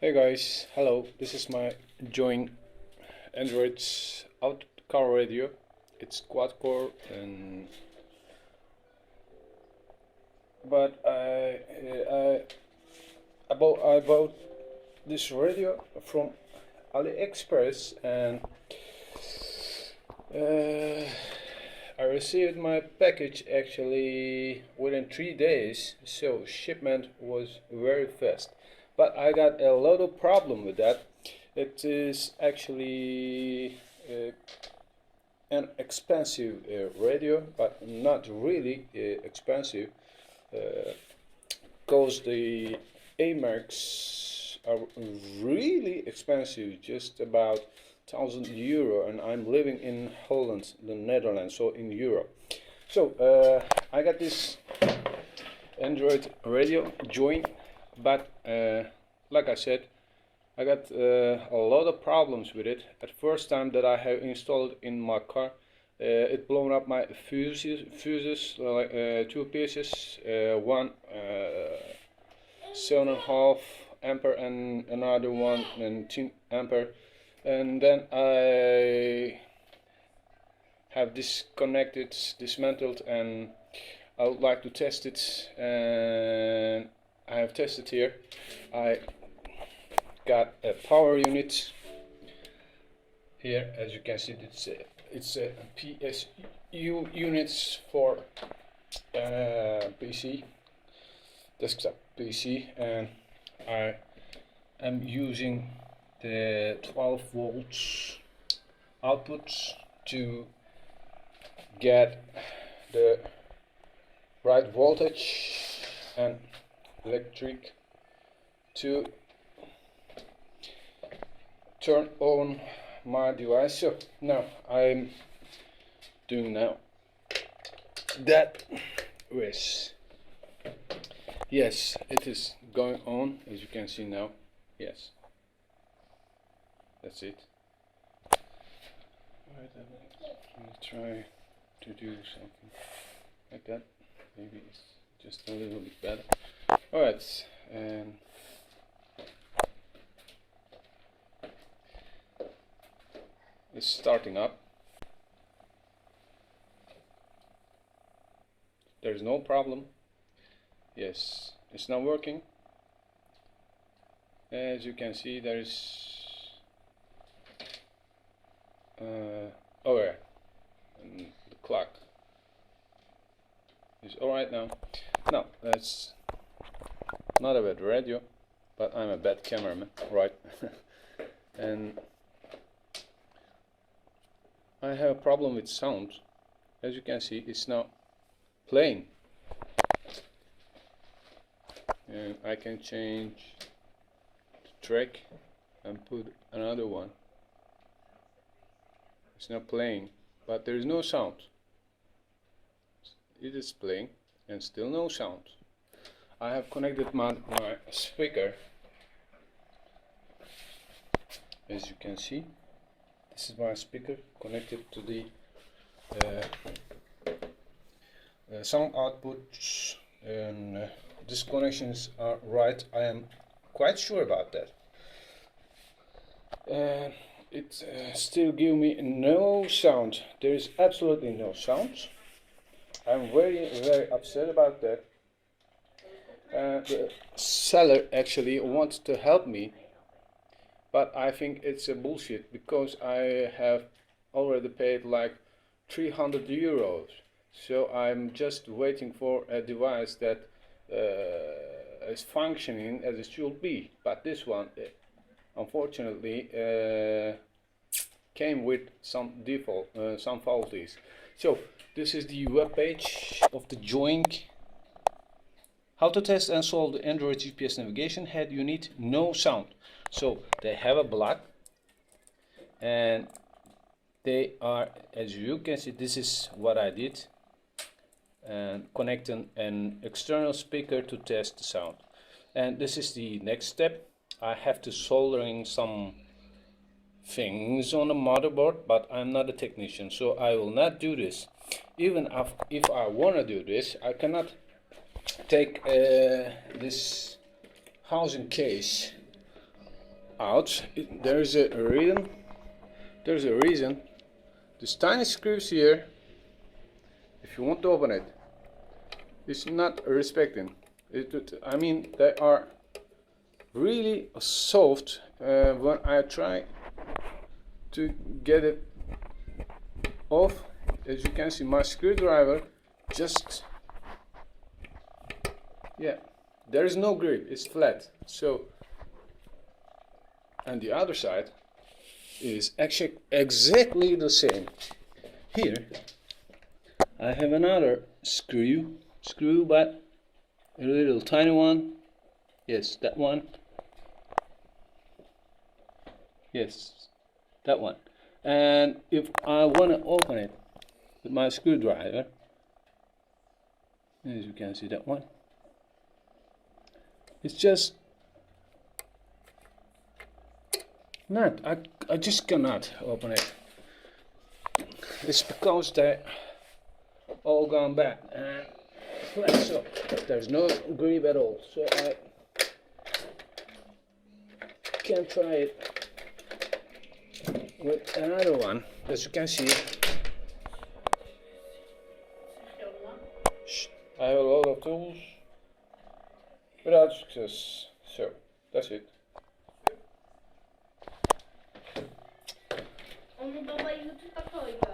Hey guys, hello. This is my joint Android out car radio. It's quad core, and but I bought this radio from AliExpress, and uh, I received my package actually within 3 days. So shipment was very fast. But I got a lot of problem with that. It is actually an expensive radio, but not really expensive, because the AMAX are really expensive, just about €1,000, and I'm living in Holland, the Netherlands, so in Europe. So I got this Android radio joint, but like I said, I got a lot of problems with it. At first time that I have installed in my car, it blown up my fuses like two pieces, one 7.5 ampere and another one and 10 ampere, and then I have dismantled, and I would like to test it, and I have tested here. I got a power unit here. As you can see, it's a PSU units for PC, desktop PC, and I am using the 12 volts output to get the right voltage and electric to turn on my device. So now I'm doing that with, yes, it is going on, as you can see now. Yes, that's it. Alright, let me try to do something like that. Maybe it's just a little bit better. Alright, and it's starting up. There's no problem. Yes, it's not working. As you can see, there is oh, and the clock is alright now. No, that's not a bad radio, but I'm a bad cameraman, right? And I have a problem with sound. As you can see, it's now playing, and I can change the track and put another one. It's not playing, but there is no sound. It is playing and still no sound. I have connected my speaker. As you can see, this is my speaker connected to the sound outputs, and these connections are right. I am quite sure about that. It still gives me no sound. There is absolutely no sound. I'm very upset about that. The seller actually wants to help me, but I think it's a bullshit, because I have already paid like €300. So I'm just waiting for a device that is functioning as it should be. But this one, unfortunately, came with some some faulties. So this is the web page of the joint. How to test and solve the Android GPS navigation head unit, no sound. So they have a block, and they are, as you can see, this is what I did, and connecting an external speaker to test the sound. And this is the next step. I have to soldering some things on the motherboard, but I'm not a technician, so I will not do this. Even if I want to do this, I cannot take this housing case out. There's a reason. There's a reason. These tiny screws here, if you want to open it, it's not respecting. I mean, they are really soft. When I try to get it off, as you can see, my screwdriver just, yeah, there is no grip, it's flat. So, and the other side is actually exactly the same. Here I have another screw, but a little tiny one. Yes, that one. Yes, that one. And if I want to open it with my screwdriver, as you can see, that one, it's just not, I just cannot open it. It's because they all gone back and flat, so there's no grip at all. So I can try it with another one. As you can see, I have a lot of tools without success. So that's it. Onu baba YouTube'a koydu.